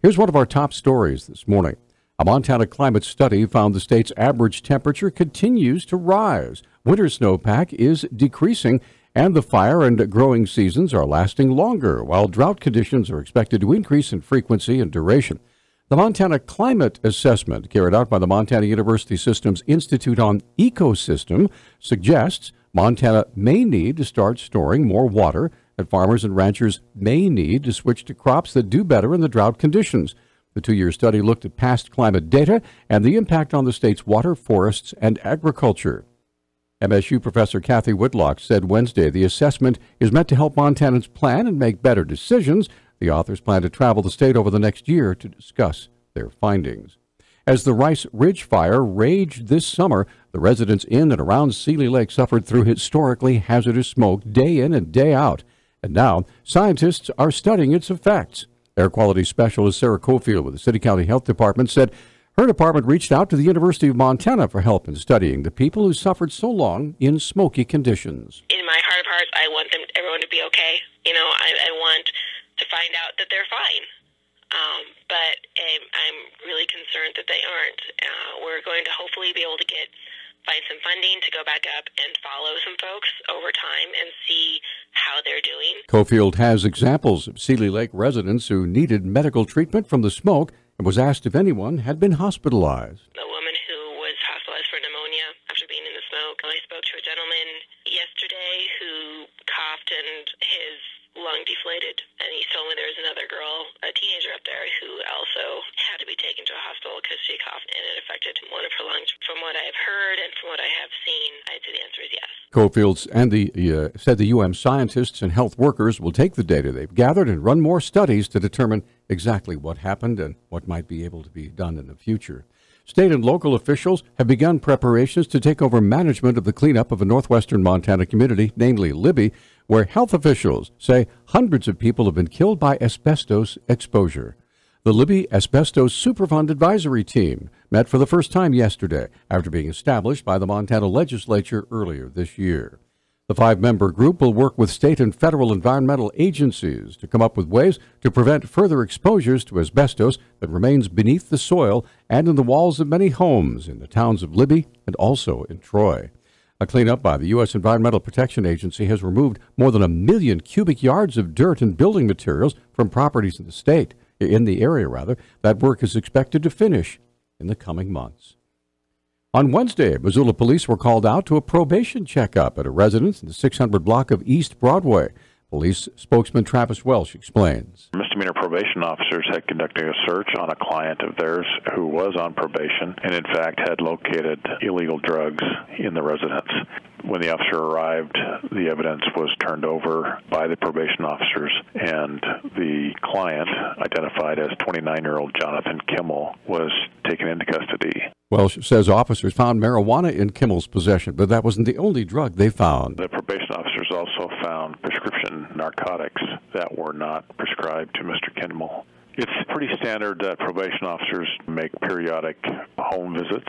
Here's one of our top stories this morning. A Montana climate study found the state's average temperature continues to rise. Winter snowpack is decreasing, and the fire and growing seasons are lasting longer, while drought conditions are expected to increase in frequency and duration. The Montana Climate Assessment, carried out by the Montana University Systems Institute on Ecosystem, suggests Montana may need to start storing more water, and farmers and ranchers may need to switch to crops that do better in the drought conditions. The two-year study looked at past climate data and the impact on the state's water, forests, and agriculture. MSU professor Kathy Whitlock said Wednesday the assessment is meant to help Montanans plan and make better decisions. The authors plan to travel the state over the next year to discuss their findings. As the Rice Ridge Fire raged this summer, the residents in and around Seeley Lake suffered through historically hazardous smoke day in and day out. And now, scientists are studying its effects. Air quality specialist Sarah Cofield with the City County Health Department said her department reached out to the University of Montana for help in studying the people who suffered so long in smoky conditions. In my heart of hearts, I want everyone to be okay. I want to find out that they're fine. But I'm really concerned that they aren't. We're going to hopefully be able to find some funding to go back up and follow some folks over time and see how they're doing. Cofield has examples of Seeley Lake residents who needed medical treatment from the smoke and was asked if anyone had been hospitalized. A woman who was hospitalized for pneumonia after being in the smoke. I spoke to a gentleman yesterday who coughed and his lung deflated, and he told me there was another girl, a teenager up there, who also had to be taken to a hospital because she coughed and it affected one of her lungs. From what I've heard and from what I have seen, I'd say the answer is yes. Cofield and said the UM scientists and health workers will take the data they've gathered and run more studies to determine exactly what happened and what might be able to be done in the future. State and local officials have begun preparations to take over management of the cleanup of a northwestern Montana community, namely Libby, where health officials say hundreds of people have been killed by asbestos exposure. The Libby Asbestos Superfund Advisory Team met for the first time yesterday after being established by the Montana legislature earlier this year. The 5-member group will work with state and federal environmental agencies to come up with ways to prevent further exposures to asbestos that remains beneath the soil and in the walls of many homes in the towns of Libby and also in Troy. A cleanup by the U.S. Environmental Protection Agency has removed more than 1 million cubic yards of dirt and building materials from properties in the area. That work is expected to finish in the coming months. On Wednesday, Missoula police were called out to a probation checkup at a residence in the 600 block of East Broadway. Police spokesman Travis Welsh explains. Misdemeanor probation officers had conducted a search on a client of theirs who was on probation and, in fact, had located illegal drugs in the residence. When the officer arrived, the evidence was turned over by the probation officers, and the client, identified as 29-year-old Jonathan Kimmel, was taken into custody. Welsh says officers found marijuana in Kimmel's possession, but that wasn't the only drug they found. The probation officers also found prescription narcotics that were not prescribed to Mr. Kimmel. It's pretty standard that probation officers make periodic home visits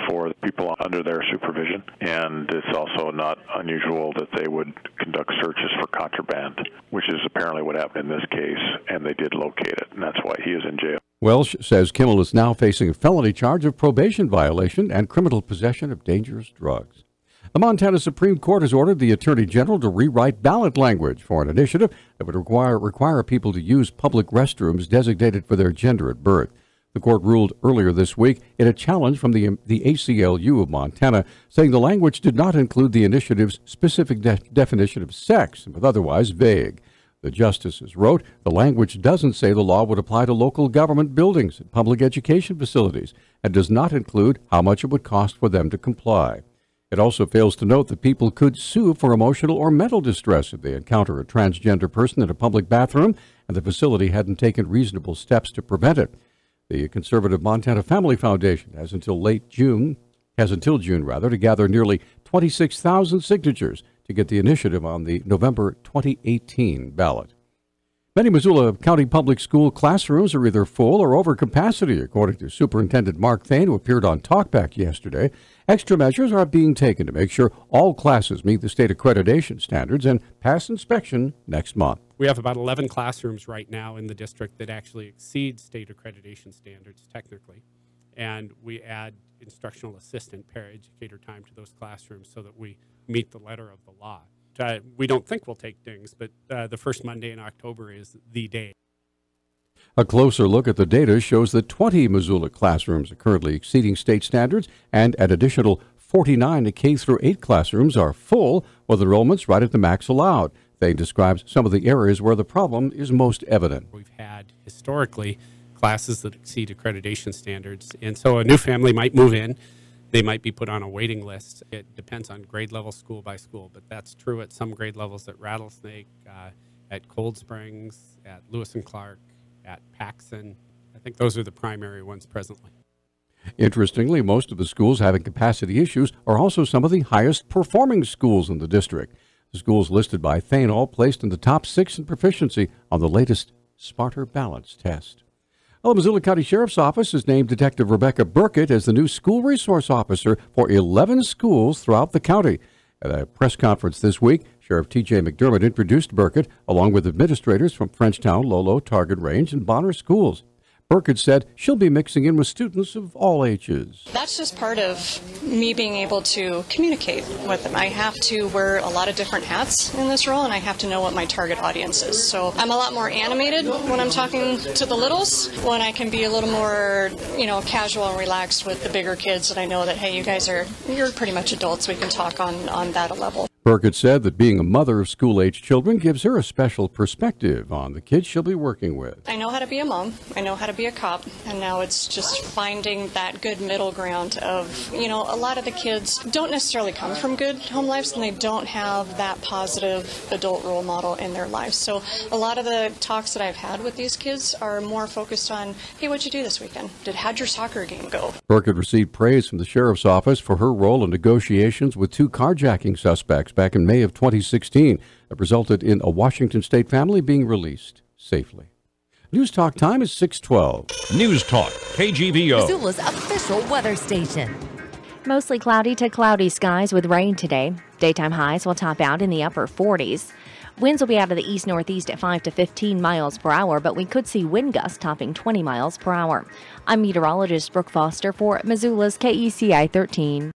for people under their supervision, and it's also not unusual that they would conduct searches for contraband, which is apparently what happened in this case, and they did locate it, and that's why he is in jail. Welsh says Kimmel is now facing a felony charge of probation violation and criminal possession of dangerous drugs. The Montana Supreme Court has ordered the Attorney General to rewrite ballot language for an initiative that would require people to use public restrooms designated for their gender at birth. The court ruled earlier this week in a challenge from the ACLU of Montana, saying the language did not include the initiative's specific definition of sex and was otherwise vague. The justices wrote, the language doesn't say the law would apply to local government buildings and public education facilities and does not include how much it would cost for them to comply. It also fails to note that people could sue for emotional or mental distress if they encounter a transgender person in a public bathroom and the facility hadn't taken reasonable steps to prevent it. The conservative Montana Family Foundation has until June to gather nearly 26,000 signatures to get the initiative on the November 2018 ballot. Many Missoula County Public School classrooms are either full or over capacity, according to Superintendent Mark Thane, who appeared on Talkback yesterday. Extra measures are being taken to make sure all classes meet the state accreditation standards and pass inspection next month. We have about 11 classrooms right now in the district that actually exceed state accreditation standards technically, and we add instructional assistant paraeducator time to those classrooms so that we meet the letter of the law. We don't think we'll take dings, but the first Monday in October is the day. A closer look at the data shows that 20 Missoula classrooms are currently exceeding state standards, and an additional 49 K-8 classrooms are full, with enrollments right at the max allowed. They describes some of the areas where the problem is most evident. We've had historically classes that exceed accreditation standards, and so a new family might move in. They might be put on a waiting list. It depends on grade level, school by school, but that's true at some grade levels at Rattlesnake, at Cold Springs, at Lewis and Clark, at Paxson. I think those are the primary ones presently. Interestingly, most of the schools having capacity issues are also some of the highest performing schools in the district. The schools listed by Thane all placed in the top 6 in proficiency on the latest Smarter Balance test. Well, the Missoula County Sheriff's Office has named Detective Rebecca Burkett as the new school resource officer for 11 schools throughout the county. At a press conference this week, Sheriff T.J. McDermott introduced Burkett along with administrators from Frenchtown, Lolo, Target Range, and Bonner schools. Burkett said she'll be mixing in with students of all ages. That's just part of me being able to communicate with them. I have to wear a lot of different hats in this role, and I have to know what my target audience is. So I'm a lot more animated when I'm talking to the littles, when I can be a little more, casual and relaxed with the bigger kids, and I know that, hey, you're pretty much adults. We can talk on that level. Burkett said that being a mother of school-age children gives her a special perspective on the kids she'll be working with. I know how to be a mom. I know how to be a cop. And now it's just finding that good middle ground of, a lot of the kids don't necessarily come from good home lives, and they don't have that positive adult role model in their lives. So a lot of the talks that I've had with these kids are more focused on, hey, what'd you do this weekend? How'd your soccer game go? Burkett received praise from the sheriff's office for her role in negotiations with 2 carjacking suspects back in May of 2016 that resulted in a Washington State family being released safely. Newstalk time is 6:12. Newstalk, KGVO. Missoula's official weather station. Mostly cloudy to cloudy skies with rain today. Daytime highs will top out in the upper 40s. Winds will be out of the east-northeast at 5 to 15 miles per hour, but we could see wind gusts topping 20 miles per hour. I'm meteorologist Brooke Foster for Missoula's KECI 13.